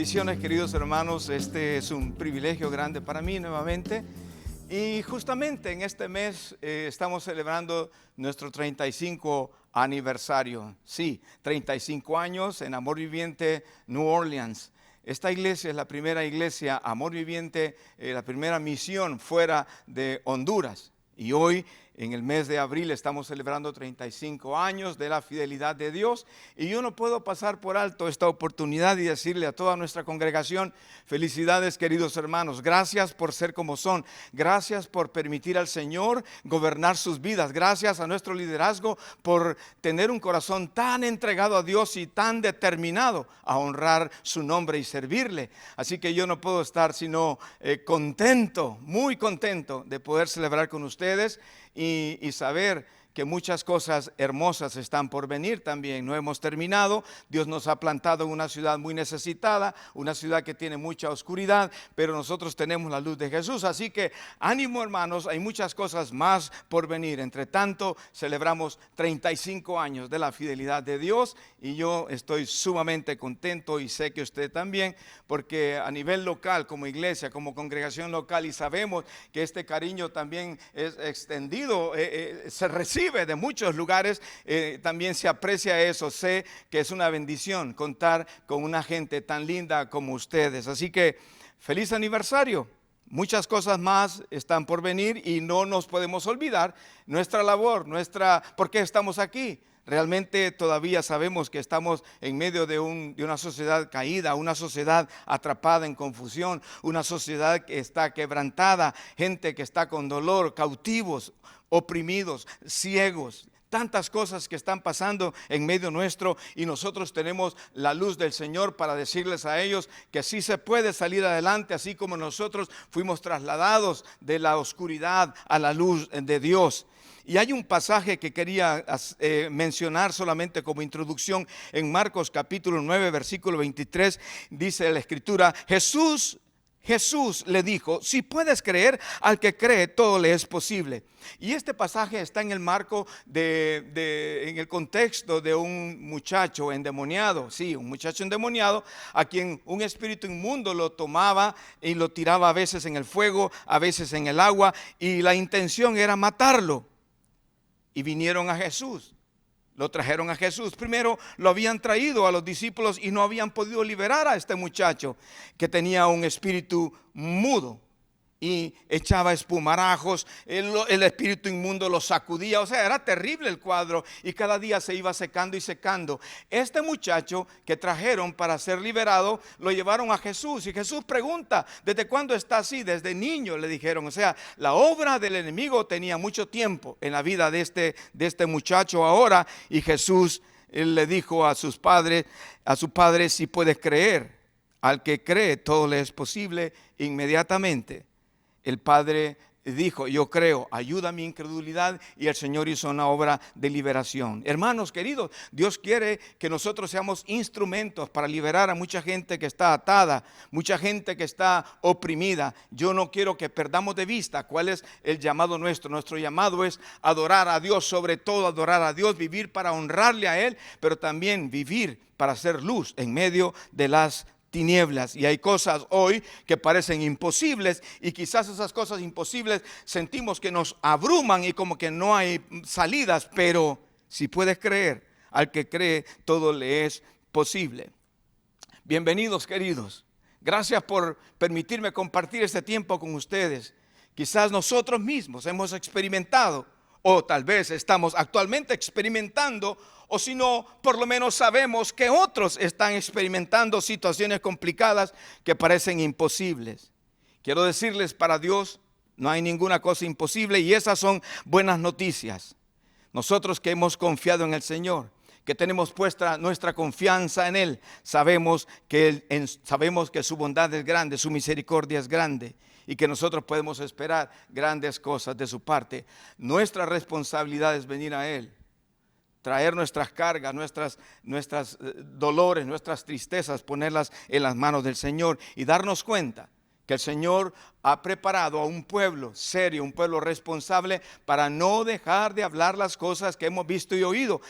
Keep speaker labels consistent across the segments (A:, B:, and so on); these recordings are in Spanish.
A: Bendiciones, queridos hermanos. Este es un privilegio grande para mí nuevamente. Y justamente en este mes estamos celebrando nuestro 35 aniversario. Sí, 35 años en Amor Viviente, New Orleans. Esta iglesia es la primera iglesia, Amor Viviente, la primera misión fuera de Honduras. Y hoy, en el mes de abril, estamos celebrando 35 años de la fidelidad de Dios. Y yo no puedo pasar por alto esta oportunidad y decirle a toda nuestra congregación: felicidades, queridos hermanos. Gracias por ser como son. Gracias por permitir al Señor gobernar sus vidas. Gracias a nuestro liderazgo por tener un corazón tan entregado a Dios y tan determinado a honrar su nombre y servirle. Así que yo no puedo estar sino contento, muy contento de poder celebrar con ustedes y saber que muchas cosas hermosas están por venir también. No hemos terminado. Dios nos ha plantado en una ciudad muy necesitada, una ciudad que tiene mucha oscuridad, pero nosotros tenemos la luz de Jesús. Así que ánimo, hermanos, hay muchas cosas más por venir. Entre tanto, celebramos 35 años de la fidelidad de Dios y yo estoy sumamente contento y sé que usted también, porque a nivel local, como iglesia, como congregación local, y sabemos que este cariño también es extendido, se recibe de muchos lugares, también se aprecia eso. Sé que es una bendición contar con una gente tan linda como ustedes. Así que feliz aniversario. Muchas cosas más están por venir y no nos podemos olvidar nuestra labor, ¿por qué estamos aquí? Realmente todavía sabemos que estamos en medio de una sociedad caída, una sociedad atrapada en confusión, una sociedad que está quebrantada, gente que está con dolor, cautivos, oprimidos, ciegos. Tantas cosas que están pasando en medio nuestro, y nosotros tenemos la luz del Señor para decirles a ellos que sí se puede salir adelante, así como nosotros fuimos trasladados de la oscuridad a la luz de Dios. Y hay un pasaje que quería mencionar solamente como introducción. En Marcos capítulo 9 versículo 23 dice la escritura: Jesús le dijo: si puedes creer, al que cree todo le es posible. Y este pasaje está en el marco en el contexto de un muchacho endemoniado. Sí, un muchacho endemoniado a quien un espíritu inmundo lo tomaba y lo tiraba a veces en el fuego, a veces en el agua, y la intención era matarlo. Y vinieron a Jesús. Lo trajeron a Jesús. Primero lo habían traído a los discípulos y no habían podido liberar a este muchacho que tenía un espíritu mudo y echaba espumarajos. El espíritu inmundo lo sacudía. O sea, era terrible el cuadro, y cada día se iba secando y secando. Este muchacho que trajeron para ser liberado lo llevaron a Jesús, y Jesús pregunta: ¿desde cuándo está así? Desde niño, le dijeron. O sea, la obra del enemigo tenía mucho tiempo en la vida de este muchacho ahora. Y Jesús le dijo a su padre: si puedes creer, al que cree todo le es posible. Inmediatamente el padre dijo: yo creo, ayuda a mi incredulidad, y el Señor hizo una obra de liberación. Hermanos queridos, Dios quiere que nosotros seamos instrumentos para liberar a mucha gente que está atada, mucha gente que está oprimida. Yo no quiero que perdamos de vista cuál es el llamado nuestro. Nuestro llamado es adorar a Dios, sobre todo adorar a Dios, vivir para honrarle a Él, pero también vivir para hacer luz en medio de las tinieblas. Y hay cosas hoy que parecen imposibles, y quizás esas cosas imposibles sentimos que nos abruman y como que no hay salidas. Pero si puedes creer, al que cree todo le es posible. Bienvenidos, queridos. Gracias por permitirme compartir este tiempo con ustedes. Quizás nosotros mismos hemos experimentado, o tal vez estamos actualmente experimentando, o si no, por lo menos sabemos que otros están experimentando situaciones complicadas que parecen imposibles. Quiero decirles, para Dios no hay ninguna cosa imposible, y esas son buenas noticias. Nosotros que hemos confiado en el Señor, que tenemos puesta nuestra confianza en Él, sabemos que su bondad es grande, su misericordia es grande, y que nosotros podemos esperar grandes cosas de su parte. Nuestra responsabilidad es venir a Él, traer nuestras cargas, nuestras dolores, nuestras tristezas, ponerlas en las manos del Señor y darnos cuenta que el Señor ha preparado a un pueblo serio, un pueblo responsable, para no dejar de hablar las cosas que hemos visto y oído.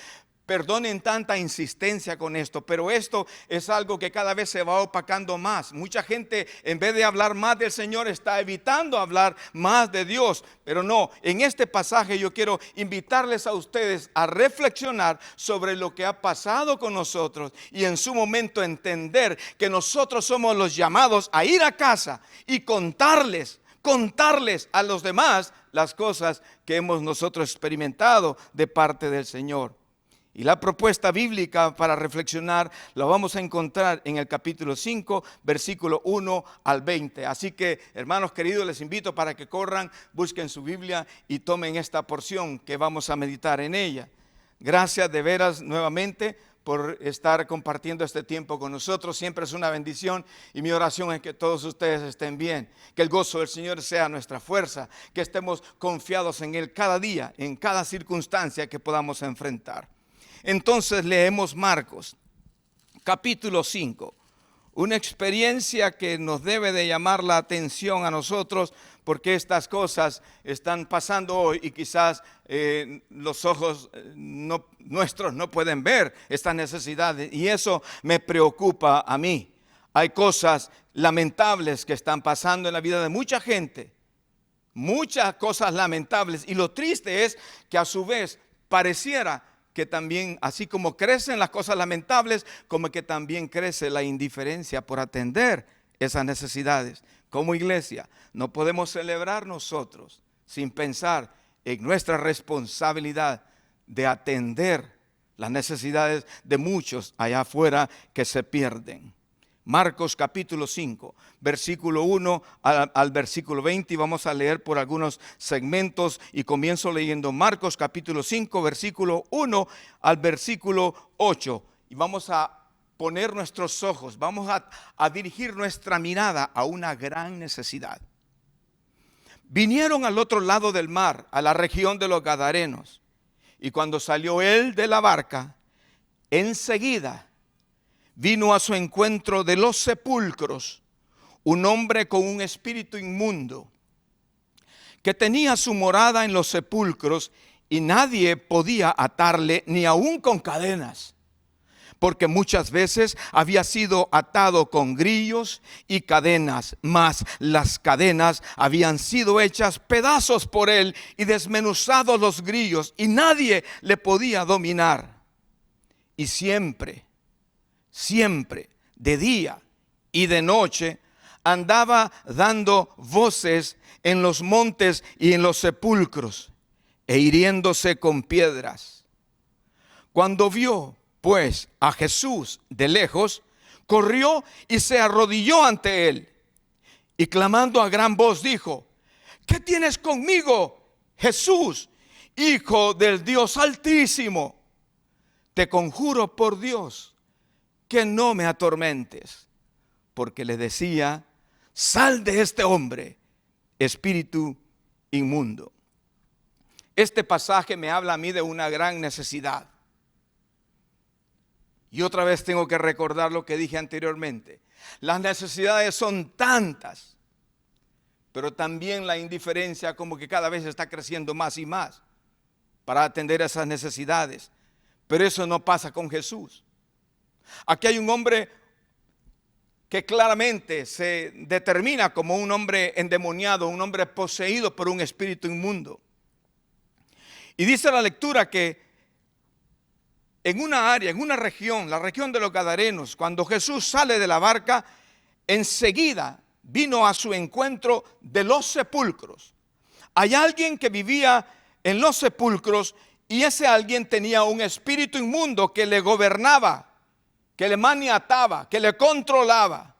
A: Perdonen tanta insistencia con esto, pero esto es algo que cada vez se va opacando más. Mucha gente, en vez de hablar más del Señor, está evitando hablar más de Dios. Pero no, en este pasaje yo quiero invitarles a ustedes a reflexionar sobre lo que ha pasado con nosotros y en su momento entender que nosotros somos los llamados a ir a casa y contarles a los demás las cosas que hemos nosotros experimentado de parte del Señor. Y la propuesta bíblica para reflexionar la vamos a encontrar en el capítulo 5, versículo 1 al 20. Así que, hermanos queridos, les invito para que corran, busquen su Biblia y tomen esta porción que vamos a meditar en ella. Gracias de veras nuevamente por estar compartiendo este tiempo con nosotros. Siempre es una bendición y mi oración es que todos ustedes estén bien, que el gozo del Señor sea nuestra fuerza, que estemos confiados en Él cada día, en cada circunstancia que podamos enfrentar. Entonces leemos Marcos, capítulo 5, una experiencia que nos debe de llamar la atención a nosotros porque estas cosas están pasando hoy y quizás los ojos nuestros no pueden ver estas necesidades y eso me preocupa a mí. Hay cosas lamentables que están pasando en la vida de mucha gente, muchas cosas lamentables, y lo triste es que a su vez pareciera que también, así como crecen las cosas lamentables, como que también crece la indiferencia por atender esas necesidades. Como iglesia, no podemos celebrar nosotros sin pensar en nuestra responsabilidad de atender las necesidades de muchos allá afuera que se pierden. Marcos capítulo 5, versículo 1 al versículo 20, y vamos a leer por algunos segmentos y comienzo leyendo Marcos capítulo 5, versículo 1 al versículo 8, y vamos a poner nuestros ojos, vamos a dirigir nuestra mirada a una gran necesidad. Vinieron al otro lado del mar, a la región de los Gadarenos, y cuando salió él de la barca, enseguida vino a su encuentro de los sepulcros un hombre con un espíritu inmundo, que tenía su morada en los sepulcros y nadie podía atarle ni aun con cadenas, porque muchas veces había sido atado con grillos y cadenas, mas las cadenas habían sido hechas pedazos por él y desmenuzados los grillos y nadie le podía dominar. Y siempre, de día y de noche, andaba dando voces en los montes y en los sepulcros, e hiriéndose con piedras. Cuando vio, pues, a Jesús de lejos, corrió y se arrodilló ante él, y clamando a gran voz dijo: ¿qué tienes conmigo, Jesús, Hijo del Dios Altísimo? Te conjuro por Dios que no me atormentes. Porque le decía: sal de este hombre, espíritu inmundo. Este pasaje me habla a mí de una gran necesidad. Y otra vez tengo que recordar lo que dije anteriormente. Las necesidades son tantas, pero también la indiferencia como que cada vez está creciendo más y más para atender esas necesidades. Pero eso no pasa con Jesús. Aquí hay un hombre que claramente se determina como un hombre endemoniado, un hombre poseído por un espíritu inmundo. Y dice la lectura que en una área, en una región, la región de los Gadarenos, cuando Jesús sale de la barca, enseguida vino a su encuentro de los sepulcros. Hay alguien que vivía en los sepulcros y ese alguien tenía un espíritu inmundo que le gobernaba, que le maniataba, que le controlaba.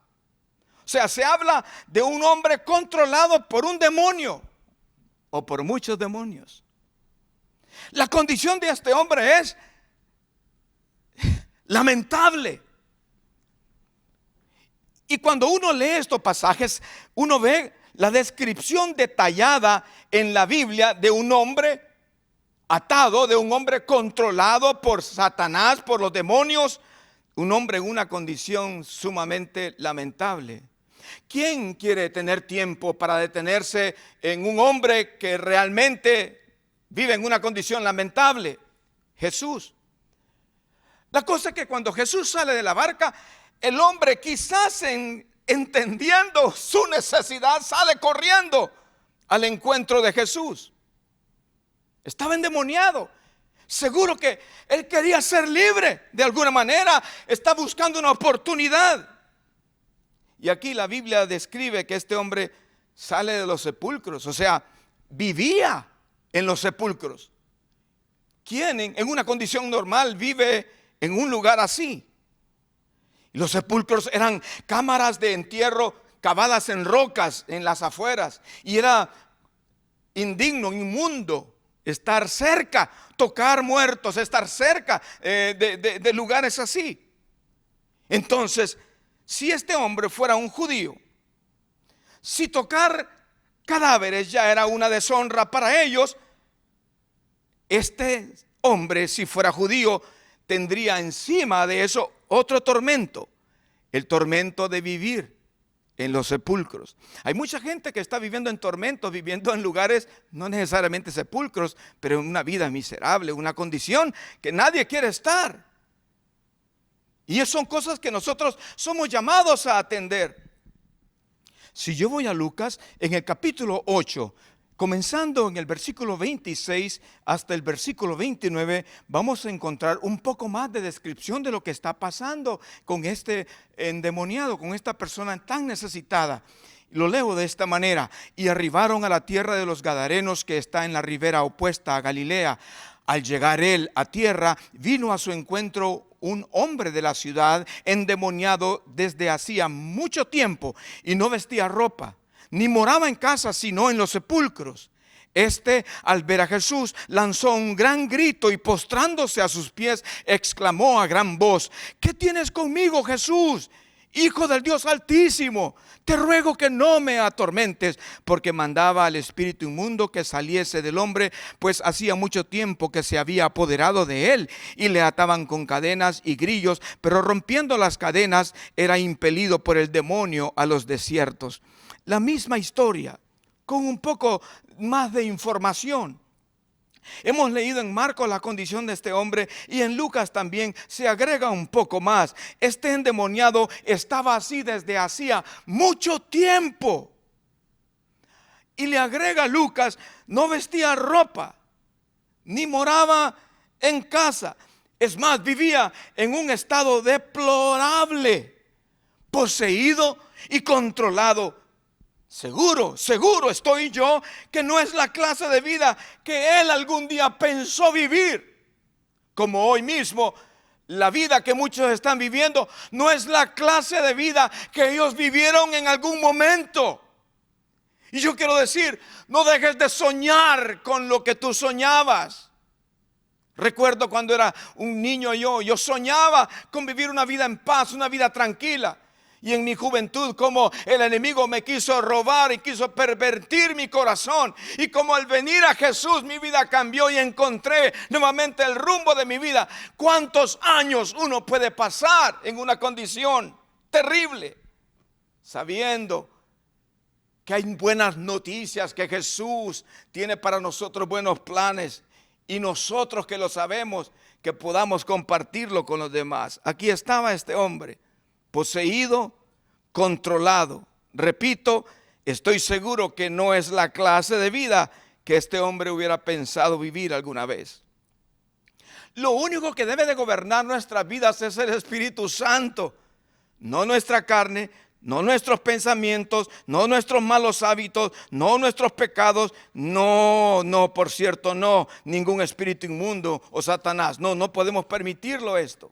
A: O sea, se habla de un hombre controlado por un demonio o por muchos demonios. La condición de este hombre es lamentable. Y cuando uno lee estos pasajes, uno ve la descripción detallada en la Biblia de un hombre atado, de un hombre controlado por Satanás, por los demonios, un hombre en una condición sumamente lamentable. ¿Quién quiere tener tiempo para detenerse en un hombre que realmente vive en una condición lamentable? Jesús. La cosa es que cuando Jesús sale de la barca, el hombre, quizás entendiendo su necesidad, sale corriendo al encuentro de Jesús. Estaba endemoniado. Seguro que él quería ser libre de alguna manera. Está buscando una oportunidad. Y aquí la Biblia describe que este hombre sale de los sepulcros. O sea, vivía en los sepulcros. ¿Quién en una condición normal vive en un lugar así? Y los sepulcros eran cámaras de entierro cavadas en rocas en las afueras. Y era indigno, inmundo estar cerca, tocar muertos, estar cerca de lugares así. Entonces, si este hombre fuera un judío, si tocar cadáveres ya era una deshonra para ellos, este hombre, si fuera judío, tendría encima de eso otro tormento, el tormento de vivir en los sepulcros. Hay mucha gente que está viviendo en tormentos, viviendo en lugares, no necesariamente sepulcros, pero en una vida miserable, una condición que nadie quiere estar. Y esas son cosas que nosotros somos llamados a atender. Si yo voy a Lucas, en el capítulo 8, comenzando en el versículo 26 hasta el versículo 29, vamos a encontrar un poco más de descripción de lo que está pasando con este endemoniado, con esta persona tan necesitada. Lo leo de esta manera: y arribaron a la tierra de los Gadarenos, que está en la ribera opuesta a Galilea. Al llegar él a tierra, vino a su encuentro un hombre de la ciudad, endemoniado desde hacía mucho tiempo, y no vestía ropa, ni moraba en casa, sino en los sepulcros. Este, al ver a Jesús, lanzó un gran grito y postrándose a sus pies, exclamó a gran voz: ¿qué tienes conmigo, Jesús, Hijo del Dios Altísimo? Te ruego que no me atormentes. Porque mandaba al espíritu inmundo que saliese del hombre, pues hacía mucho tiempo que se había apoderado de él, y le ataban con cadenas y grillos, pero rompiendo las cadenas era impelido por el demonio a los desiertos. La misma historia, con un poco más de información. Hemos leído en Marcos la condición de este hombre, y en Lucas también se agrega un poco más. Este endemoniado estaba así desde hacía mucho tiempo. Y le agrega Lucas: no vestía ropa, ni moraba en casa. Es más, vivía en un estado deplorable, poseído y controlado. Seguro estoy yo que no es la clase de vida que él algún día pensó vivir. Como hoy mismo, la vida que muchos están viviendo no es la clase de vida que ellos vivieron en algún momento. Y yo quiero decir, no dejes de soñar con lo que tú soñabas. Recuerdo cuando era un niño yo soñaba con vivir una vida en paz, una vida tranquila. Y en mi juventud, como el enemigo me quiso robar y quiso pervertir mi corazón, y como al venir a Jesús mi vida cambió y encontré nuevamente el rumbo de mi vida. ¿Cuántos años uno puede pasar en una condición terrible, sabiendo que hay buenas noticias, que Jesús tiene para nosotros buenos planes, y nosotros que lo sabemos, que podamos compartirlo con los demás? Aquí estaba este hombre, poseído, controlado. Repito, estoy seguro que no es la clase de vida que este hombre hubiera pensado vivir alguna vez. Lo único que debe de gobernar nuestras vidas es el Espíritu Santo, no nuestra carne, no nuestros pensamientos, no nuestros malos hábitos, no nuestros pecados, no, por cierto, no ningún espíritu inmundo o Satanás. No podemos permitirlo esto.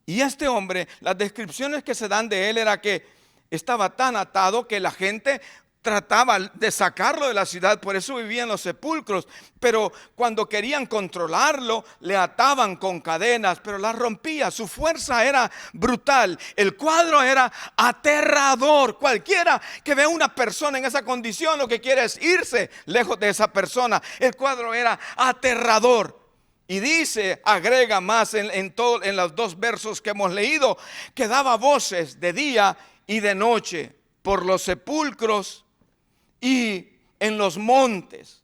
A: Y este hombre, las descripciones que se dan de él era que estaba tan atado que la gente trataba de sacarlo de la ciudad, por eso vivía en los sepulcros. Pero cuando querían controlarlo, le ataban con cadenas, pero las rompía. Su fuerza era brutal. El cuadro era aterrador. Cualquiera que vea una persona en esa condición, lo que quiere es irse lejos de esa persona. El cuadro era aterrador. Y dice, agrega más en los dos versos que hemos leído, que daba voces de día y de noche por los sepulcros y en los montes.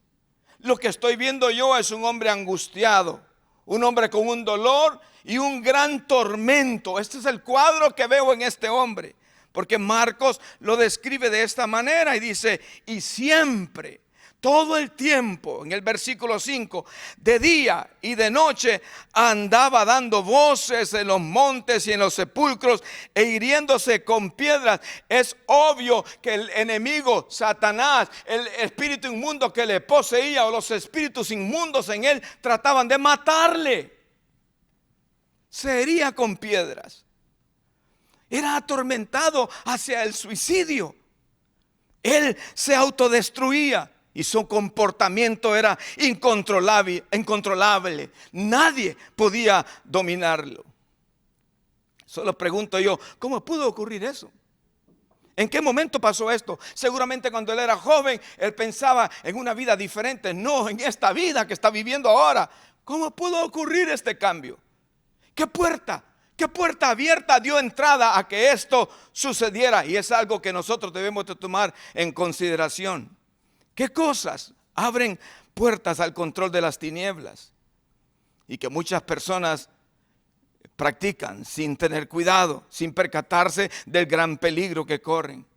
A: Lo que estoy viendo yo es un hombre angustiado, un hombre con un dolor y un gran tormento. Este es el cuadro que veo en este hombre, porque Marcos lo describe de esta manera y dice, y siempre, todo el tiempo, en el versículo 5, de día y de noche andaba dando voces en los montes y en los sepulcros e hiriéndose con piedras. Es obvio que el enemigo, Satanás, el espíritu inmundo que le poseía, o los espíritus inmundos en él, trataban de matarle. Se hería con piedras. Era atormentado hacia el suicidio. Él se autodestruía y su comportamiento era incontrolable. Nadie podía dominarlo. Solo pregunto yo, ¿cómo pudo ocurrir eso? ¿En qué momento pasó esto? Seguramente cuando él era joven, él pensaba en una vida diferente. No, en esta vida que está viviendo ahora. ¿Cómo pudo ocurrir este cambio? ¿Qué puerta abierta dio entrada a que esto sucediera? Y es algo que nosotros debemos de tomar en consideración. ¿Qué cosas abren puertas al control de las tinieblas? Y que muchas personas practican sin tener cuidado, sin percatarse del gran peligro que corren.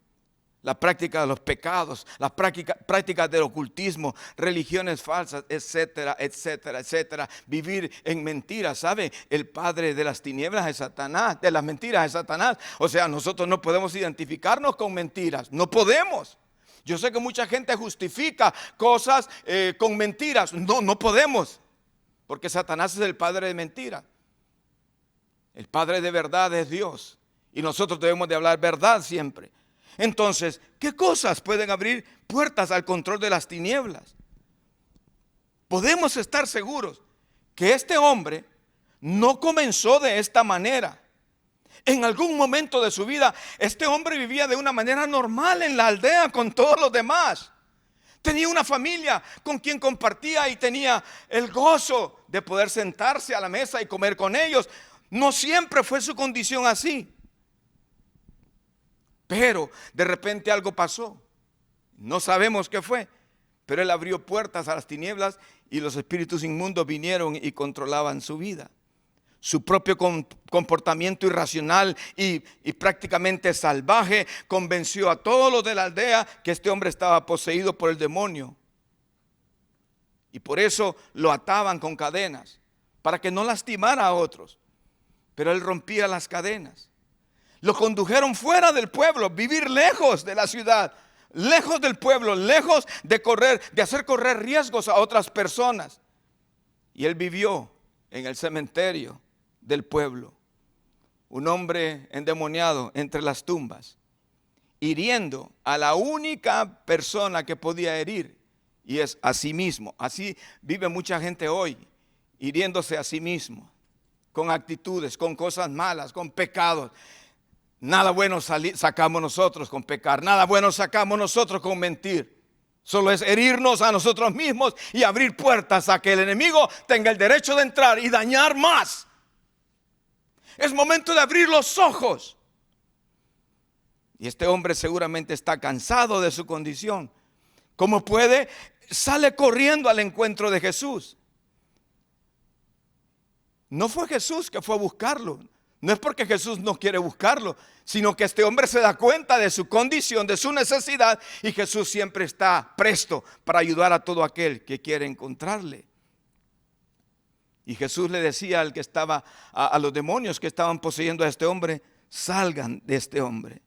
A: La práctica de los pecados, las prácticas del ocultismo, religiones falsas, etcétera, etcétera, etcétera. Vivir en mentiras, ¿sabe? El padre de las tinieblas es Satanás, de las mentiras es Satanás. O sea, nosotros no podemos identificarnos con mentiras, no podemos. Yo sé que mucha gente justifica cosas con mentiras. No podemos, porque Satanás es el padre de mentiras. El padre de verdad es Dios, y nosotros debemos de hablar verdad siempre. Entonces, ¿qué cosas pueden abrir puertas al control de las tinieblas? Podemos estar seguros que este hombre no comenzó de esta manera. En algún momento de su vida, este hombre vivía de una manera normal en la aldea con todos los demás. Tenía una familia con quien compartía y tenía el gozo de poder sentarse a la mesa y comer con ellos. No siempre fue su condición así. Pero de repente algo pasó. No sabemos qué fue, pero él abrió puertas a las tinieblas y los espíritus inmundos vinieron y controlaban su vida. Su propio comportamiento irracional y prácticamente salvaje convenció a todos los de la aldea que este hombre estaba poseído por el demonio. Y por eso lo ataban con cadenas, para que no lastimara a otros. Pero él rompía las cadenas. Lo condujeron fuera del pueblo, vivir lejos de la ciudad, lejos del pueblo, lejos de hacer correr riesgos a otras personas. Y él vivió en el cementerio del pueblo, un hombre endemoniado entre las tumbas, hiriendo a la única persona que podía herir, y es a sí mismo. Así vive mucha gente hoy, hiriéndose a sí mismo, con actitudes, con cosas malas, con pecados. Nada bueno sacamos nosotros con pecar, nada bueno sacamos nosotros con mentir. Solo es herirnos a nosotros mismos y abrir puertas a que el enemigo tenga el derecho de entrar y dañar más. Es momento de abrir los ojos. Y este hombre seguramente está cansado de su condición. ¿Cómo puede? Sale corriendo al encuentro de Jesús. No fue Jesús que fue a buscarlo. No es porque Jesús no quiere buscarlo, sino que este hombre se da cuenta de su condición, de su necesidad, y Jesús siempre está presto para ayudar a todo aquel que quiere encontrarle. Y Jesús le decía al que estaba, a los demonios que estaban poseyendo a este hombre: salgan de este hombre.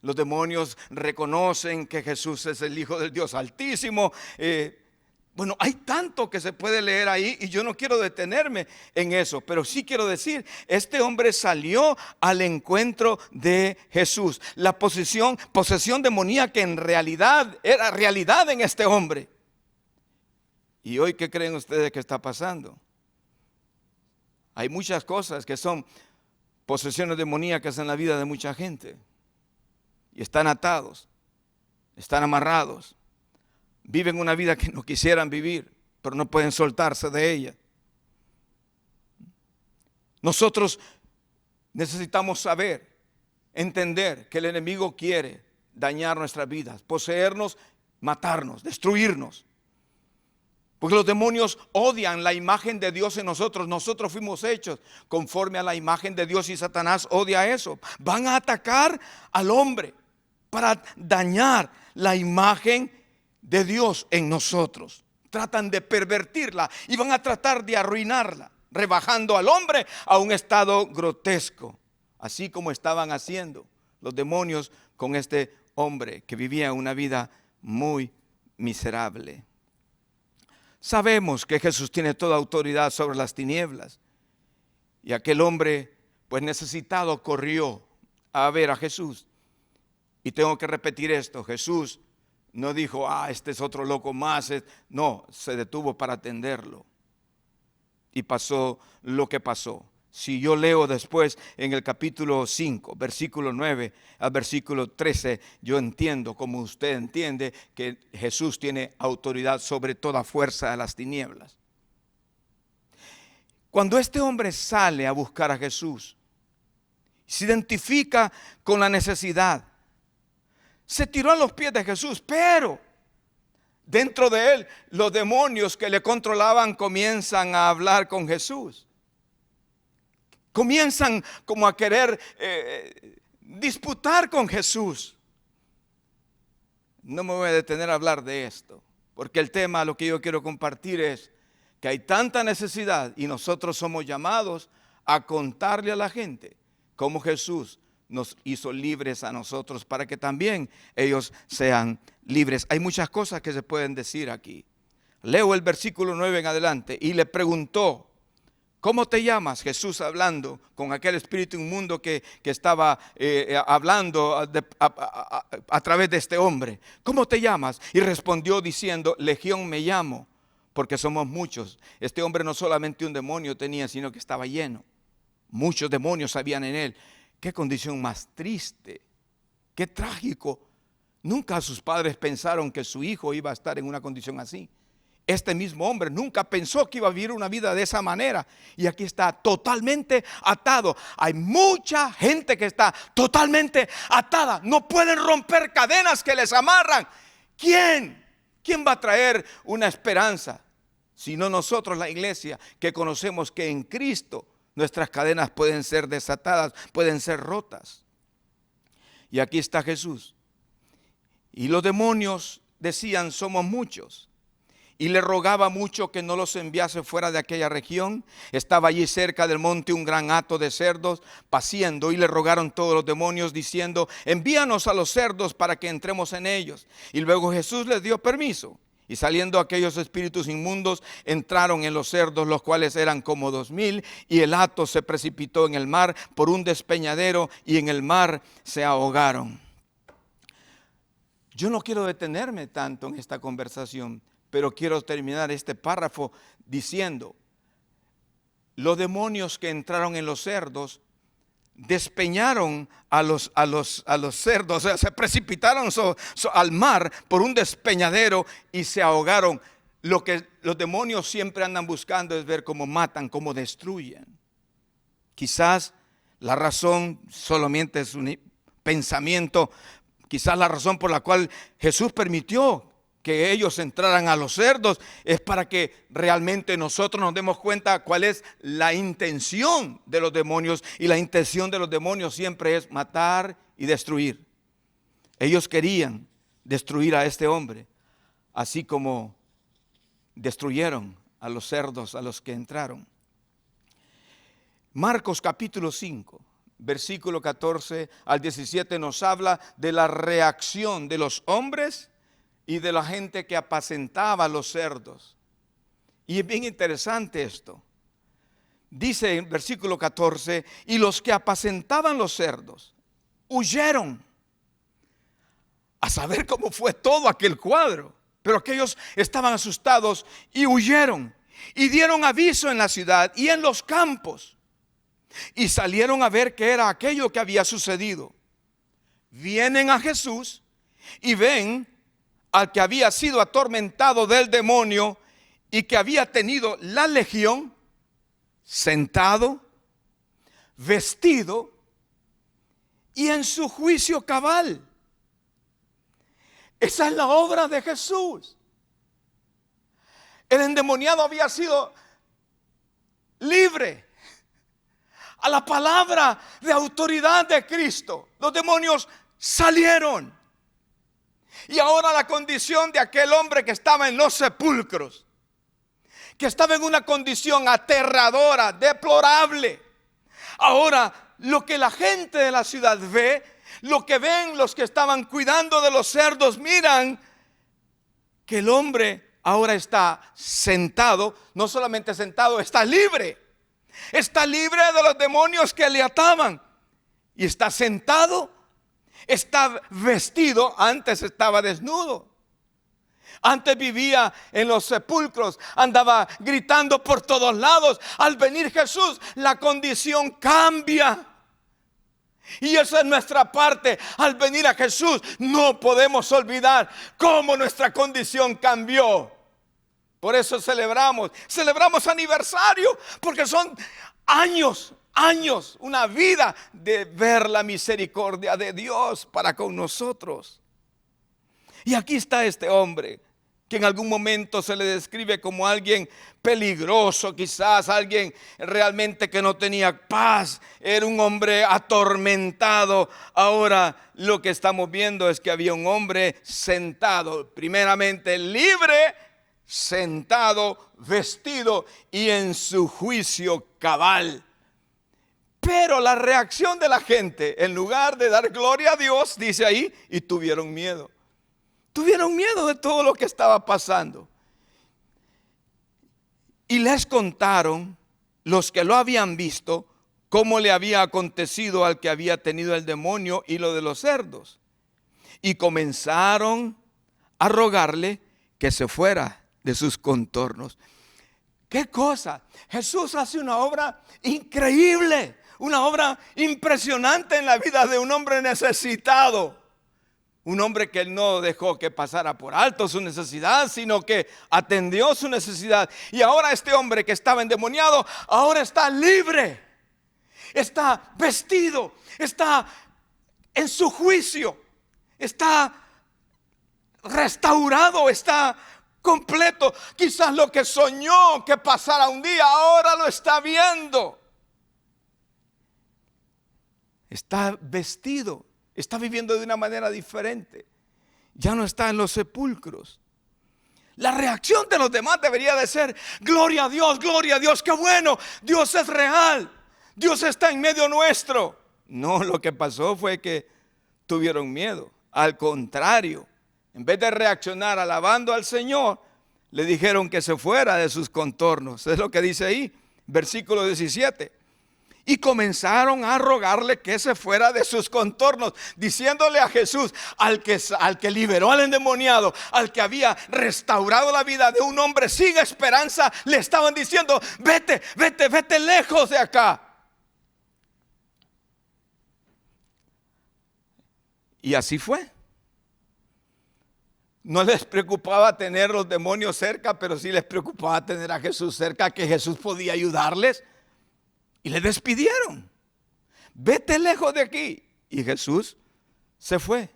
A: Los demonios reconocen que Jesús es el Hijo del Dios Altísimo. Bueno, hay tanto que se puede leer ahí y yo no quiero detenerme en eso, pero sí quiero decir, este hombre salió al encuentro de Jesús. La posesión demoníaca en realidad era realidad en este hombre. ¿Y hoy qué creen ustedes que está pasando? Hay muchas cosas que son posesiones demoníacas en la vida de mucha gente. Y están atados, están amarrados. Viven una vida que no quisieran vivir, pero no pueden soltarse de ella. Nosotros necesitamos saber, entender que el enemigo quiere dañar nuestras vidas, poseernos, matarnos, destruirnos. Porque los demonios odian la imagen de Dios en nosotros. Nosotros fuimos hechos conforme a la imagen de Dios y Satanás odia eso. Van a atacar al hombre para dañar la imagen de Dios en nosotros. Tratan de pervertirla y van a tratar de arruinarla, rebajando al hombre a un estado grotesco, así como estaban haciendo los demonios con este hombre que vivía una vida muy miserable. Sabemos que Jesús tiene toda autoridad sobre las tinieblas, y aquel hombre, pues necesitado, corrió a ver a Jesús. Y tengo que repetir esto: Jesús no dijo, este es otro loco más. No, se detuvo para atenderlo. Y pasó lo que pasó. Si yo leo después en el capítulo 5, versículo 9 al versículo 13, yo entiendo, como usted entiende, que Jesús tiene autoridad sobre toda fuerza de las tinieblas. Cuando este hombre sale a buscar a Jesús, se identifica con la necesidad, se tiró a los pies de Jesús, pero dentro de él los demonios que le controlaban comienzan a hablar con Jesús. Comienzan como a querer disputar con Jesús. No me voy a detener a hablar de esto, porque el tema, lo que yo quiero compartir es que hay tanta necesidad y nosotros somos llamados a contarle a la gente cómo Jesús nos hizo libres a nosotros para que también ellos sean libres. Hay muchas cosas que se pueden decir aquí. Leo el versículo 9 en adelante. Y le preguntó, ¿cómo te llamas? Jesús hablando con aquel espíritu inmundo que estaba hablando a través de este hombre. ¿Cómo te llamas? Y respondió diciendo, Legión me llamo, porque somos muchos. Este hombre no solamente un demonio tenía, sino que estaba lleno. Muchos demonios habían en él. Qué condición más triste, qué trágico. Nunca sus padres pensaron que su hijo iba a estar en una condición así. Este mismo hombre nunca pensó que iba a vivir una vida de esa manera. Y aquí está totalmente atado. Hay mucha gente que está totalmente atada. No pueden romper cadenas que les amarran. ¿Quién va a traer una esperanza? Sino nosotros, la iglesia, que conocemos que en Cristo nuestras cadenas pueden ser desatadas, pueden ser rotas. Y aquí está Jesús. Y los demonios decían, somos muchos. Y le rogaba mucho que no los enviase fuera de aquella región. Estaba allí cerca del monte un gran hato de cerdos paciendo, y le rogaron todos los demonios diciendo, envíanos a los cerdos para que entremos en ellos. Y luego Jesús les dio permiso. Y saliendo aquellos espíritus inmundos, entraron en los cerdos, los cuales eran como 2000, y el hato se precipitó en el mar por un despeñadero, y en el mar se ahogaron. Yo no quiero detenerme tanto en esta conversación, pero quiero terminar este párrafo diciendo, los demonios que entraron en los cerdos despeñaron a los cerdos, o sea, se precipitaron al mar por un despeñadero y se ahogaron. Lo que los demonios siempre andan buscando es ver cómo matan, cómo destruyen. Quizás la razón solamente es un pensamiento, quizás la razón por la cual Jesús permitió que ellos entraran a los cerdos es para que realmente nosotros nos demos cuenta cuál es la intención de los demonios. Y la intención de los demonios siempre es matar y destruir. Ellos querían destruir a este hombre, así como destruyeron a los cerdos a los que entraron. Marcos capítulo 5, versículo 14 al 17 nos habla de la reacción de los hombres y de la gente que apacentaba los cerdos. Y es bien interesante esto. Dice en versículo 14, y los que apacentaban los cerdos huyeron. A saber cómo fue todo aquel cuadro. Pero aquellos estaban asustados y huyeron. Y dieron aviso en la ciudad y en los campos. Y salieron a ver qué era aquello que había sucedido. Vienen a Jesús y ven al que había sido atormentado del demonio y que había tenido la legión, sentado, vestido y en su juicio cabal. Esa es la obra de Jesús. El endemoniado había sido libre a la palabra de autoridad de Cristo. Los demonios salieron. Y ahora la condición de aquel hombre que estaba en los sepulcros, que estaba en una condición aterradora, deplorable. Ahora, lo que la gente de la ciudad ve, lo que ven los que estaban cuidando de los cerdos, miran que el hombre ahora está sentado, no solamente sentado, está libre. Está libre de los demonios que le ataban. Y está sentado, está vestido, antes estaba desnudo. Antes vivía en los sepulcros, andaba gritando por todos lados. Al venir Jesús, la condición cambia. Y esa es nuestra parte. Al venir a Jesús, no podemos olvidar cómo nuestra condición cambió. Por eso celebramos aniversario, porque son años, una vida de ver la misericordia de Dios para con nosotros. Y aquí está este hombre, que en algún momento se le describe como alguien peligroso, quizás alguien realmente que no tenía paz, era un hombre atormentado. Ahora lo que estamos viendo es que había un hombre sentado, primeramente libre, sentado, vestido y en su juicio cabal. Pero la reacción de la gente, en lugar de dar gloria a Dios, dice ahí, y tuvieron miedo. Tuvieron miedo de todo lo que estaba pasando. Y les contaron los que lo habían visto cómo le había acontecido al que había tenido el demonio y lo de los cerdos. Y comenzaron a rogarle que se fuera de sus contornos. ¿Qué cosa? Jesús hace una obra increíble, una obra impresionante en la vida de un hombre necesitado. Un hombre que no dejó que pasara por alto su necesidad, sino que atendió su necesidad. Y ahora este hombre que estaba endemoniado, ahora está libre. Está vestido, está en su juicio, está restaurado, está completo. Quizás lo que soñó que pasara un día, ahora lo está viendo. Está vestido. Está viviendo de una manera diferente. Ya no está en los sepulcros. La reacción de los demás debería de ser: gloria a Dios, qué bueno, Dios es real, Dios está en medio nuestro. No, lo que pasó fue que tuvieron miedo. Al contrario, en vez de reaccionar alabando al Señor, le dijeron que se fuera de sus contornos. Es lo que dice ahí, versículo 17. Y comenzaron a rogarle que se fuera de sus contornos, diciéndole a Jesús, al que liberó al endemoniado, al que había restaurado la vida de un hombre sin esperanza, le estaban diciendo: vete lejos de acá. Y así fue. No les preocupaba tener los demonios cerca, pero sí les preocupaba tener a Jesús cerca, que Jesús podía ayudarles. Y le despidieron: vete lejos de aquí. Y Jesús se fue.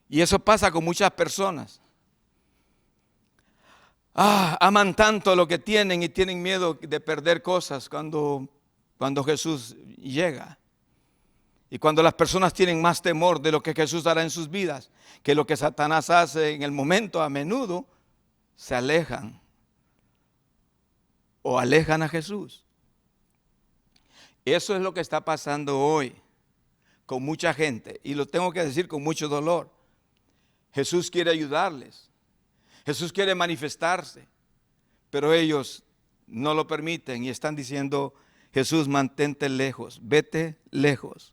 A: Y eso pasa con muchas personas. Aman tanto lo que tienen y tienen miedo de perder cosas cuando Jesús llega. Y cuando las personas tienen más temor de lo que Jesús hará en sus vidas que lo que Satanás hace en el momento, a menudo se alejan. O alejan a Jesús. Eso es lo que está pasando hoy con mucha gente, y lo tengo que decir con mucho dolor. Jesús quiere ayudarles, Jesús quiere manifestarse, pero ellos no lo permiten y están diciendo: Jesús, mantente lejos, vete lejos.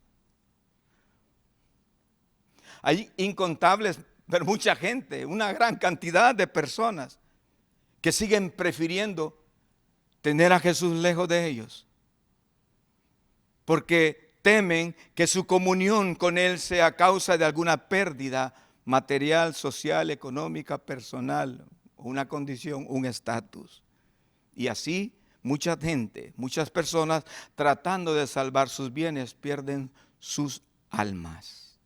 A: Hay incontables, pero mucha gente, una gran cantidad de personas que siguen prefiriendo tener a Jesús lejos de ellos, porque temen que su comunión con Él sea causa de alguna pérdida material, social, económica, personal, una condición, un estatus. Y así mucha gente, muchas personas, tratando de salvar sus bienes, pierden sus almas.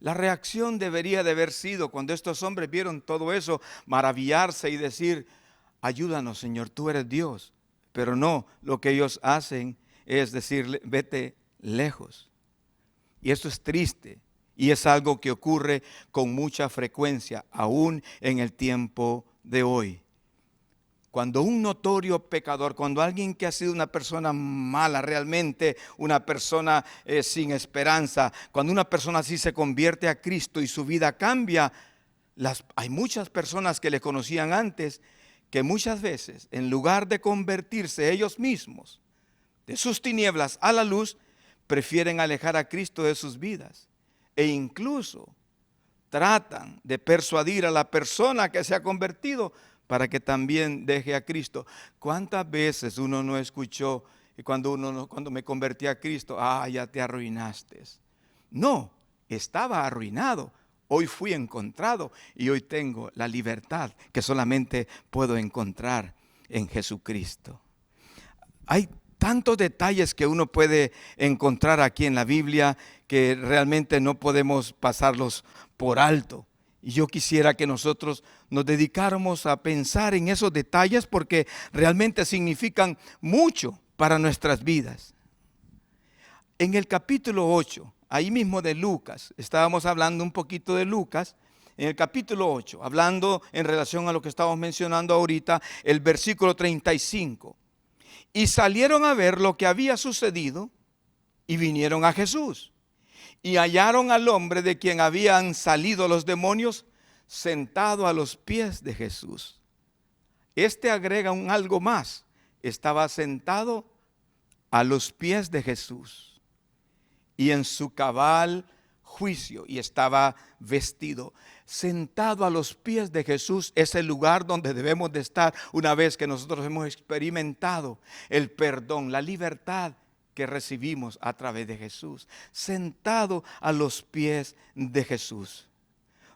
A: La reacción debería de haber sido, cuando estos hombres vieron todo eso, maravillarse y decir: ayúdanos, Señor, tú eres Dios. Pero no, lo que ellos hacen es decirle: vete lejos. Y esto es triste y es algo que ocurre con mucha frecuencia, aún en el tiempo de hoy. Cuando un notorio pecador, cuando alguien que ha sido una persona mala, realmente una persona sin esperanza, cuando una persona así se convierte a Cristo y su vida cambia, hay muchas personas que le conocían antes que muchas veces, en lugar de convertirse ellos mismos de sus tinieblas a la luz, prefieren alejar a Cristo de sus vidas e incluso tratan de persuadir a la persona que se ha convertido para que también deje a Cristo. ¿Cuántas veces uno no escuchó, y cuando me convertí a Cristo, ya te arruinaste? No, estaba arruinado. Hoy fui encontrado y hoy tengo la libertad que solamente puedo encontrar en Jesucristo. Hay tantos detalles que uno puede encontrar aquí en la Biblia que realmente no podemos pasarlos por alto. Y yo quisiera que nosotros nos dedicáramos a pensar en esos detalles porque realmente significan mucho para nuestras vidas. En el capítulo 8, ahí mismo de Lucas, estábamos hablando un poquito de Lucas, en el capítulo 8, hablando en relación a lo que estamos mencionando ahorita, el versículo 35. Y salieron a ver lo que había sucedido y vinieron a Jesús. Y hallaron al hombre de quien habían salido los demonios sentado a los pies de Jesús. Este agrega algo más. Estaba sentado a los pies de Jesús y en su cabal juicio, y estaba vestido. Sentado a los pies de Jesús es el lugar donde debemos de estar una vez que nosotros hemos experimentado el perdón, la libertad que recibimos a través de Jesús. Sentado a los pies de Jesús.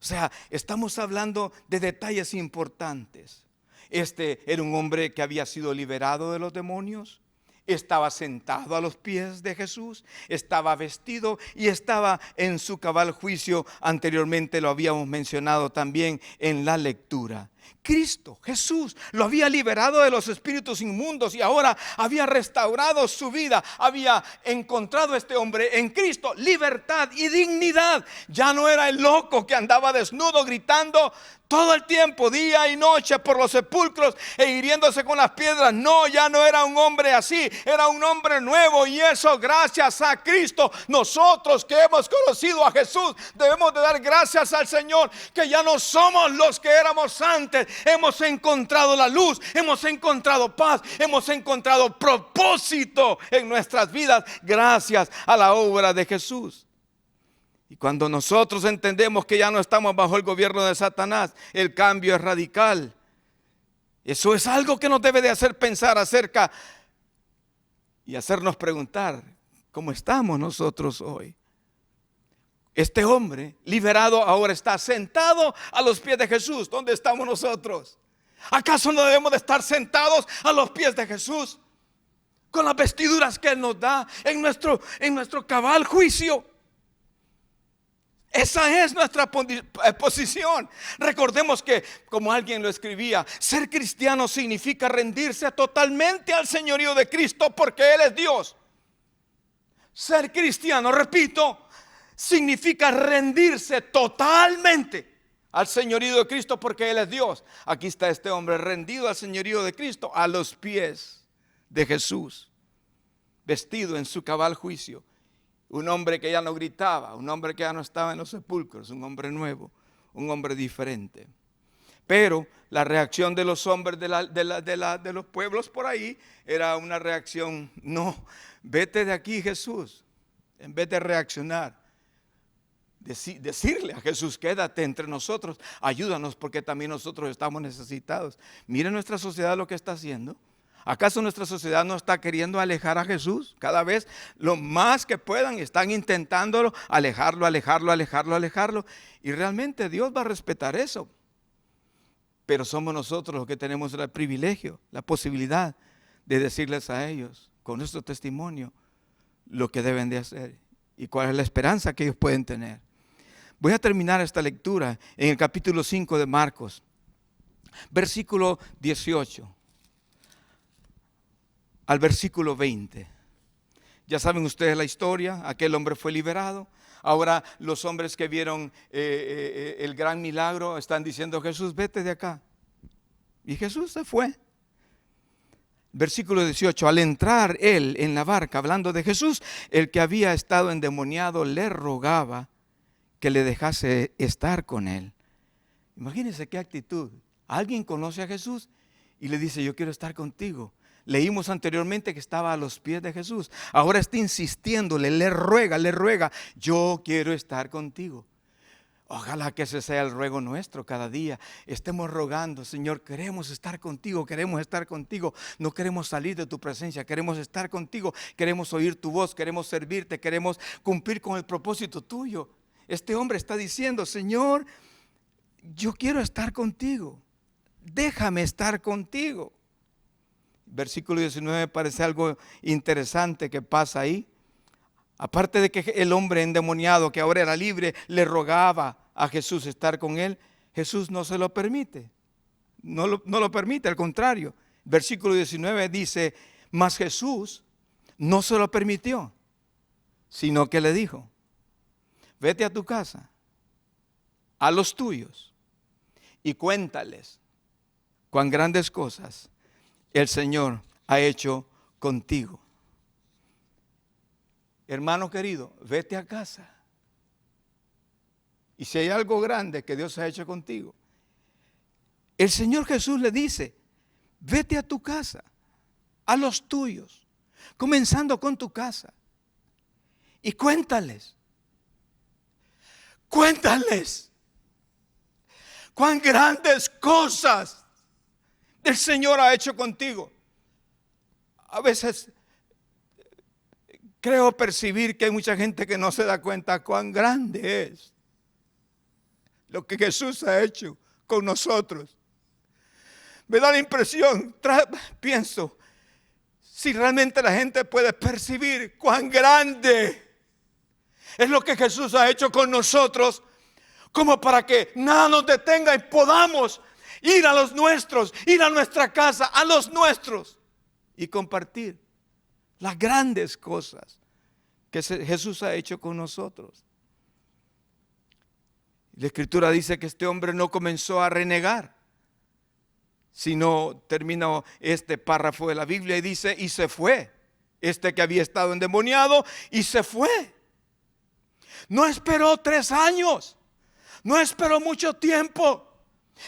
A: O sea, estamos hablando de detalles importantes. Este era un hombre que había sido liberado de los demonios. Estaba sentado a los pies de Jesús, estaba vestido y estaba en su cabal juicio. Anteriormente lo habíamos mencionado también en la lectura. Cristo, Jesús, lo había liberado de los espíritus inmundos y ahora había restaurado su vida. Había encontrado este hombre en Cristo libertad y dignidad. Ya no era el loco que andaba desnudo gritando todo el tiempo, día y noche, por los sepulcros e hiriéndose con las piedras. No, ya no era un hombre así, era un hombre nuevo, y eso gracias a Cristo. Nosotros que hemos conocido a Jesús debemos de dar gracias al Señor que ya no somos los que éramos antes. Hemos encontrado la luz, hemos encontrado paz, hemos encontrado propósito en nuestras vidas gracias a la obra de Jesús. Y cuando nosotros entendemos que ya no estamos bajo el gobierno de Satanás, el cambio es radical. Eso es algo que nos debe de hacer pensar acerca y hacernos preguntar: ¿cómo estamos nosotros hoy? Este hombre liberado ahora está sentado a los pies de Jesús. ¿Dónde estamos nosotros? ¿Acaso no debemos de estar sentados a los pies de Jesús? Con las vestiduras que Él nos da en nuestro cabal juicio. Esa es nuestra posición. Recordemos que, como alguien lo escribía, ser cristiano significa rendirse totalmente al señorío de Cristo porque Él es Dios. Ser cristiano, repito, significa rendirse totalmente al señorío de Cristo porque Él es Dios. Aquí está este hombre rendido al señorío de Cristo a los pies de Jesús, vestido en su cabal juicio. Un hombre que ya no gritaba, un hombre que ya no estaba en los sepulcros, un hombre nuevo, un hombre diferente. Pero la reacción de los hombres de los pueblos por ahí era una reacción: no, vete de aquí, Jesús. En vez de reaccionar, decirle a Jesús: quédate entre nosotros, ayúdanos porque también nosotros estamos necesitados. Mire nuestra sociedad lo que está haciendo. ¿Acaso nuestra sociedad no está queriendo alejar a Jesús? Cada vez lo más que puedan están intentándolo, alejarlo. Y realmente Dios va a respetar eso. Pero somos nosotros los que tenemos el privilegio, la posibilidad de decirles a ellos con nuestro testimonio lo que deben de hacer y cuál es la esperanza que ellos pueden tener. Voy a terminar esta lectura en el capítulo 5 de Marcos, versículo 18 al versículo 20. Ya saben ustedes la historia, aquel hombre fue liberado. Ahora los hombres que vieron el gran milagro están diciendo: Jesús, vete de acá. Y Jesús se fue. Versículo 18, al entrar él en la barca, hablando de Jesús, el que había estado endemoniado le rogaba que le dejase estar con él. Imagínense qué actitud. Alguien conoce a Jesús y le dice: yo quiero estar contigo. Leímos anteriormente que estaba a los pies de Jesús. Ahora está insistiéndole, le ruega, yo quiero estar contigo. Ojalá que ese sea el ruego nuestro cada día. Estemos rogando: Señor, queremos estar contigo, no queremos salir de tu presencia, queremos estar contigo, queremos oír tu voz, queremos servirte, queremos cumplir con el propósito tuyo. Este hombre está diciendo: Señor, yo quiero estar contigo, déjame estar contigo. Versículo 19 parece algo interesante que pasa ahí. Aparte de que el hombre endemoniado, que ahora era libre, le rogaba a Jesús estar con él, Jesús no se lo permite. No lo permite, al contrario. Versículo 19 dice: mas Jesús no se lo permitió, sino que le dijo: vete a tu casa, a los tuyos, y cuéntales cuán grandes cosas el Señor ha hecho contigo. Hermano querido, vete a casa. Y si hay algo grande que Dios ha hecho contigo, el Señor Jesús le dice: vete a tu casa, a los tuyos, comenzando con tu casa, y cuéntales cuán grandes cosas el Señor ha hecho contigo. A veces creo percibir que hay mucha gente que no se da cuenta cuán grande es lo que Jesús ha hecho con nosotros. Me da la impresión, pienso, si realmente la gente puede percibir cuán grande es lo que Jesús ha hecho con nosotros, como para que nada nos detenga y podamos ir a los nuestros, ir a nuestra casa, a los nuestros, y compartir las grandes cosas que Jesús ha hecho con nosotros. La Escritura dice que este hombre no comenzó a renegar, sino terminó este párrafo de la Biblia y dice: y se fue. Este que había estado endemoniado, y se fue. No esperó 3 años, no esperó mucho tiempo.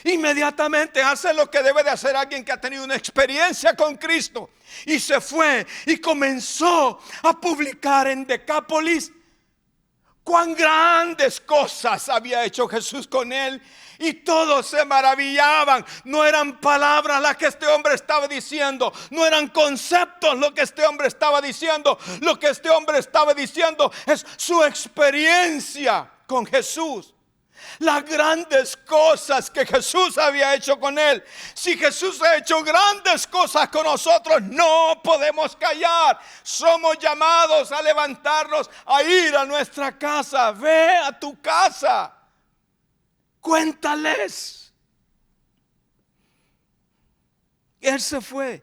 A: Inmediatamente hace lo que debe de hacer alguien que ha tenido una experiencia con Cristo, y se fue y comenzó a publicar en Decápolis cuán grandes cosas había hecho Jesús con él, y todos se maravillaban. No eran palabras las que este hombre estaba diciendo, no eran conceptos lo que este hombre estaba diciendo. Lo que este hombre estaba diciendo es su experiencia con Jesús, las grandes cosas que Jesús había hecho con él. Si Jesús ha hecho grandes cosas con nosotros, no podemos callar. Somos llamados a levantarnos, a ir a nuestra casa. Ve a tu casa, cuéntales. Él se fue,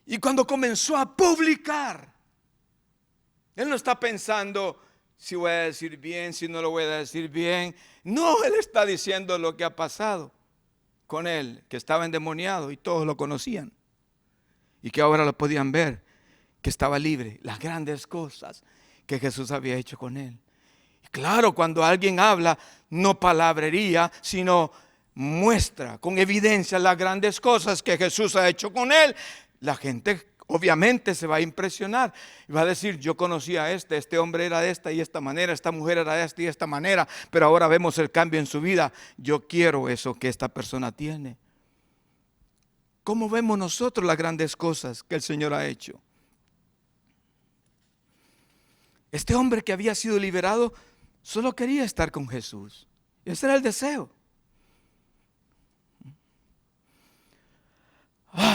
A: y cuando comenzó a publicar, él no está pensando si voy a decir bien, si no lo voy a decir bien. No, él está diciendo lo que ha pasado con él, que estaba endemoniado y todos lo conocían, y que ahora lo podían ver, que estaba libre, las grandes cosas que Jesús había hecho con él. Y claro, cuando alguien habla, no palabrería, sino muestra con evidencia las grandes cosas que Jesús ha hecho con él, la gente obviamente se va a impresionar y va a decir: yo conocía a este hombre era de esta y esta manera, esta mujer era de esta y esta manera, pero ahora vemos el cambio en su vida. Yo quiero eso que esta persona tiene. ¿Cómo vemos nosotros las grandes cosas que el Señor ha hecho? Este hombre que había sido liberado solo quería estar con Jesús. Ese era el deseo.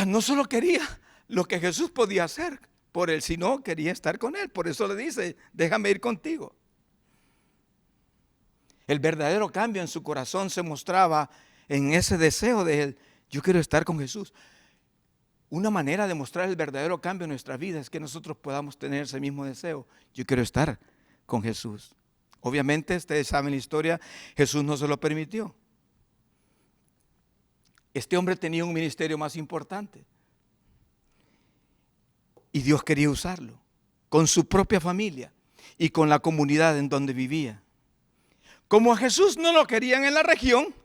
A: No solo quería lo que Jesús podía hacer por él, sino quería estar con él. Por eso le dice: déjame ir contigo. El verdadero cambio en su corazón se mostraba en ese deseo de él. Yo quiero estar con Jesús. Una manera de mostrar el verdadero cambio en nuestra vida es que nosotros podamos tener ese mismo deseo. Yo quiero estar con Jesús. Obviamente, ustedes saben la historia, Jesús no se lo permitió. Este hombre tenía un ministerio más importante. Y Dios quería usarlo con su propia familia y con la comunidad en donde vivía. Como a Jesús no lo querían en la región,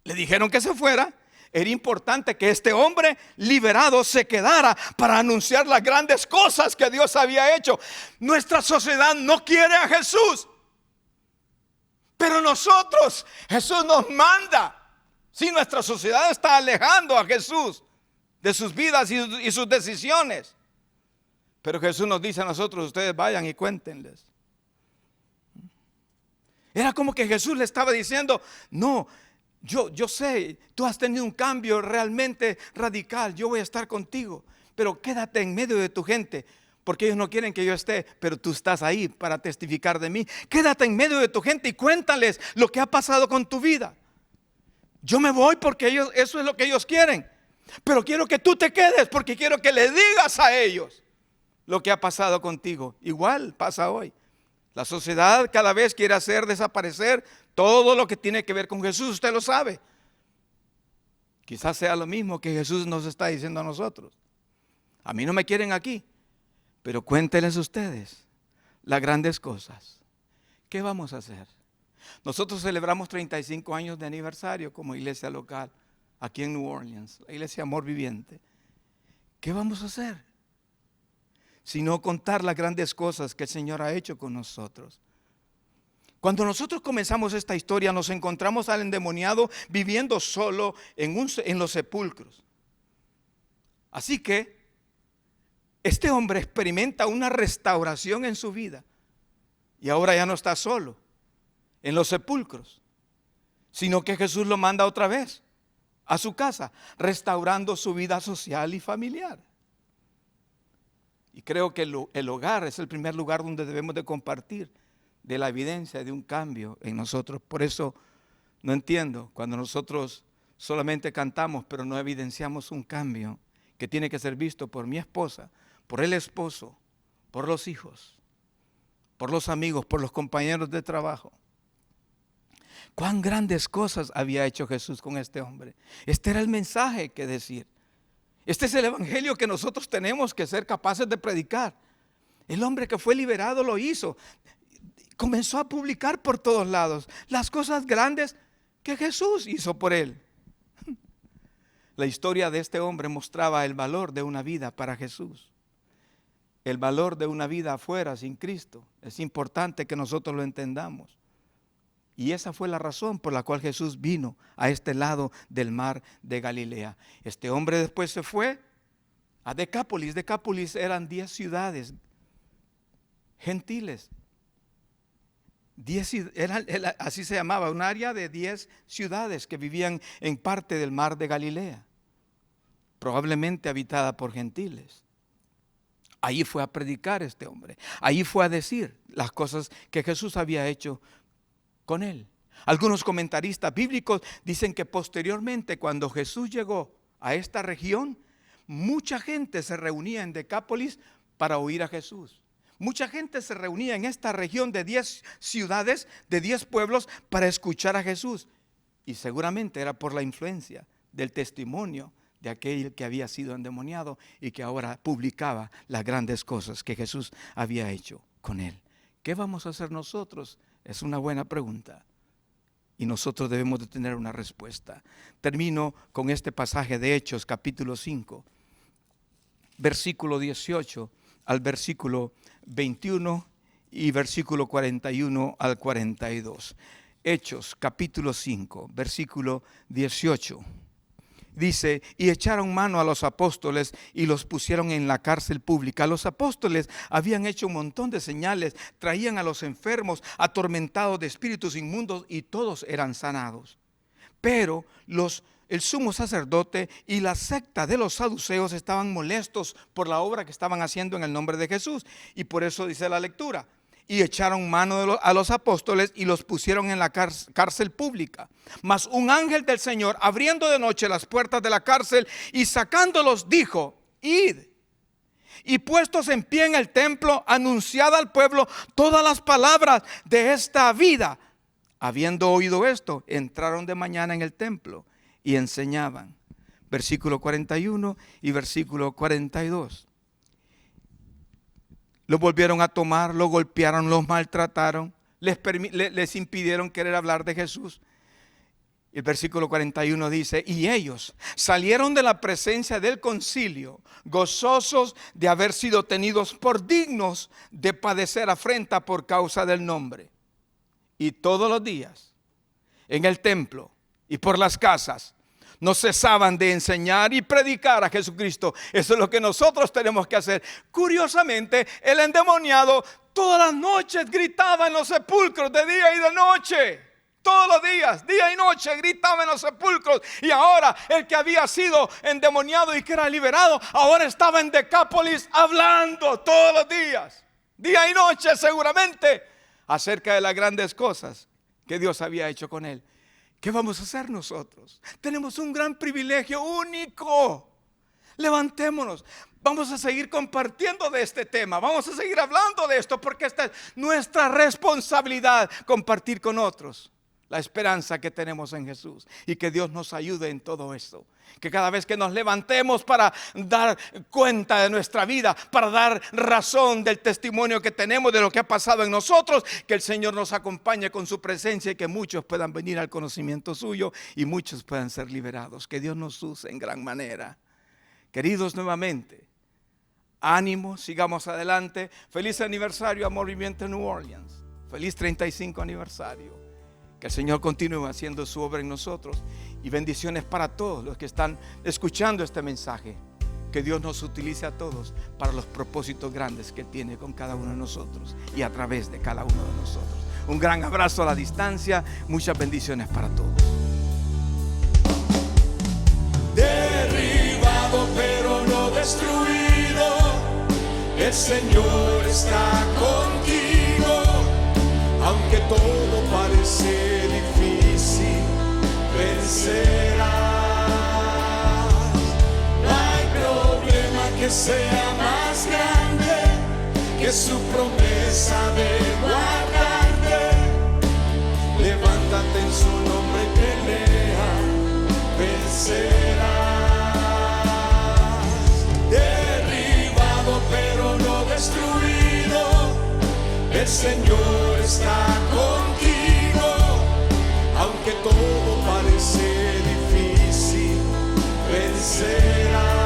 A: le dijeron que se fuera. Era importante que este hombre liberado se quedara para anunciar las grandes cosas que Dios había hecho. Nuestra sociedad no quiere a Jesús, pero nosotros, Jesús nos manda. Si nuestra sociedad está alejando a Jesús de sus vidas y sus decisiones, pero Jesús nos dice a nosotros: ustedes vayan y cuéntenles. Era como que Jesús le estaba diciendo: no, yo sé, tú has tenido un cambio realmente radical, yo voy a estar contigo, pero quédate en medio de tu gente, porque ellos no quieren que yo esté, pero tú estás ahí para testificar de mí. Quédate en medio de tu gente y cuéntales lo que ha pasado con tu vida. Yo me voy porque eso es lo que ellos quieren, pero quiero que tú te quedes porque quiero que le digas a ellos lo que ha pasado contigo. Igual pasa hoy. La sociedad cada vez quiere hacer desaparecer todo lo que tiene que ver con Jesús. Usted lo sabe. Quizás sea lo mismo que Jesús nos está diciendo a nosotros. A mí no me quieren aquí, pero cuéntenles ustedes las grandes cosas. ¿Qué vamos a hacer? Nosotros celebramos 35 años de aniversario como iglesia local aquí en New Orleans, la iglesia Amor Viviente. ¿Qué vamos a hacer? Sino contar las grandes cosas que el Señor ha hecho con nosotros. Cuando nosotros comenzamos esta historia, nos encontramos al endemoniado viviendo solo en los sepulcros. Así que este hombre experimenta una restauración en su vida y ahora ya no está solo en los sepulcros, sino que Jesús lo manda otra vez a su casa, restaurando su vida social y familiar. Y creo que el hogar es el primer lugar donde debemos de compartir de la evidencia de un cambio en nosotros. Por eso no entiendo cuando nosotros solamente cantamos, pero no evidenciamos un cambio que tiene que ser visto por mi esposa, por el esposo, por los hijos, por los amigos, por los compañeros de trabajo. Cuán grandes cosas había hecho Jesús con este hombre. Este era el mensaje que decir. Este es el evangelio que nosotros tenemos que ser capaces de predicar. El hombre que fue liberado lo hizo. Comenzó a publicar por todos lados las cosas grandes que Jesús hizo por él. La historia de este hombre mostraba el valor de una vida para Jesús. El valor de una vida afuera sin Cristo. Es importante que nosotros lo entendamos. Y esa fue la razón por la cual Jesús vino a este lado del mar de Galilea. Este hombre después se fue a Decápolis. Decápolis eran 10 ciudades gentiles. Así se llamaba, un área de 10 ciudades que vivían en parte del mar de Galilea, probablemente habitada por gentiles. Ahí fue a predicar este hombre. Ahí fue a decir las cosas que Jesús había hecho con él. Algunos comentaristas bíblicos dicen que posteriormente, cuando Jesús llegó a esta región, mucha gente se reunía en Decápolis para oír a Jesús. Mucha gente se reunía en esta región de 10 ciudades, de 10 pueblos, para escuchar a Jesús. Y seguramente era por la influencia del testimonio de aquel que había sido endemoniado y que ahora publicaba las grandes cosas que Jesús había hecho con él. ¿Qué vamos a hacer nosotros? Es una buena pregunta y nosotros debemos de tener una respuesta. Termino con este pasaje de Hechos, capítulo 5, versículo 18 al versículo 21 y versículo 41 al 42. Hechos, capítulo 5, versículo 18. Dice: y echaron mano a los apóstoles y los pusieron en la cárcel pública. Los apóstoles habían hecho un montón de señales, traían a los enfermos, atormentados de espíritus inmundos, y todos eran sanados. Pero el sumo sacerdote y la secta de los saduceos estaban molestos por la obra que estaban haciendo en el nombre de Jesús. Y por eso dice la lectura: y echaron mano a los apóstoles y los pusieron en la cárcel pública. Mas un ángel del Señor, abriendo de noche las puertas de la cárcel y sacándolos, dijo: id, y puestos en pie en el templo, anunciad al pueblo todas las palabras de esta vida. Habiendo oído esto, entraron de mañana en el templo y enseñaban. Versículo 41 y versículo 42. Lo volvieron a tomar, lo golpearon, los maltrataron, les impidieron querer hablar de Jesús. El versículo 41 dice: y ellos salieron de la presencia del concilio, gozosos de haber sido tenidos por dignos de padecer afrenta por causa del nombre. Y todos los días, en el templo y por las casas, no cesaban de enseñar y predicar a Jesucristo. Eso es lo que nosotros tenemos que hacer. Curiosamente, el endemoniado todas las noches gritaba en los sepulcros, de día y de noche. Todos los días, día y noche, gritaba en los sepulcros. Y ahora el que había sido endemoniado y que era liberado, ahora estaba en Decápolis hablando todos los días, día y noche seguramente, acerca de las grandes cosas que Dios había hecho con él. ¿Qué vamos a hacer nosotros? Tenemos un gran privilegio único. Levantémonos. Vamos a seguir compartiendo de este tema. Vamos a seguir hablando de esto, porque esta es nuestra responsabilidad, compartir con otros la esperanza que tenemos en Jesús. Y que Dios nos ayude en todo esto. Que cada vez que nos levantemos para dar cuenta de nuestra vida, para dar razón del testimonio que tenemos de lo que ha pasado en nosotros, que el Señor nos acompañe con su presencia y que muchos puedan venir al conocimiento suyo y muchos puedan ser liberados. Que Dios nos use en gran manera. Queridos, nuevamente, ánimo, sigamos adelante. Feliz aniversario a Movimiento New Orleans. Feliz 35 aniversario. Que el Señor continúe haciendo su obra en nosotros. Y bendiciones para todos los que están escuchando este mensaje. Que Dios nos utilice a todos para los propósitos grandes que tiene con cada uno de nosotros y a través de cada uno de nosotros. Un gran abrazo a la distancia. Muchas bendiciones para todos.
B: Derribado pero no destruido, el Señor está contigo. Aunque todo parece difícil, vencerás. No hay problema que sea más grande que su promesa de guardarte. Levántate en su nombre y pelea, vencerás. Derribado pero no destruido, el Señor está contigo. Aunque todo parece difícil, vencerás.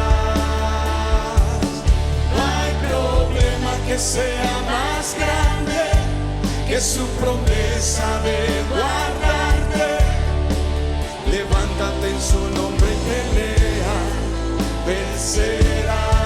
B: No hay problema que sea más grande que su promesa de guardarte. Levántate en su nombre y pelea, vencerás.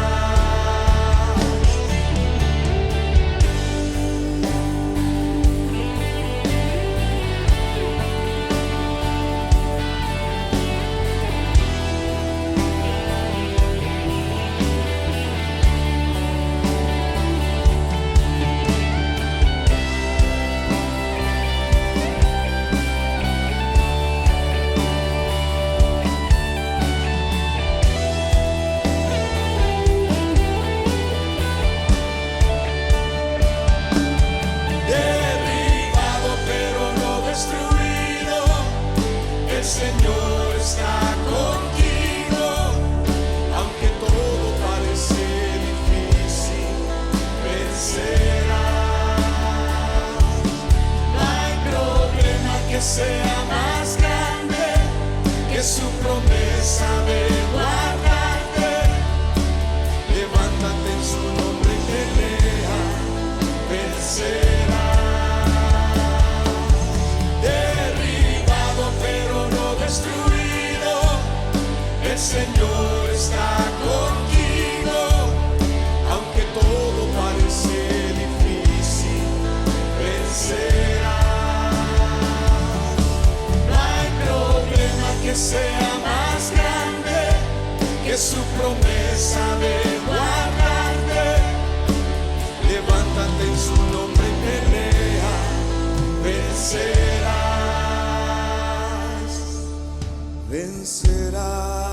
B: Sea más grande que su promesa de guardarte. Levántate en su nombre y pelea, vencerás. Derribado pero no destruido, el Señor está contigo. Aunque todo parece difícil, vencerás. Que sea más grande vencerá.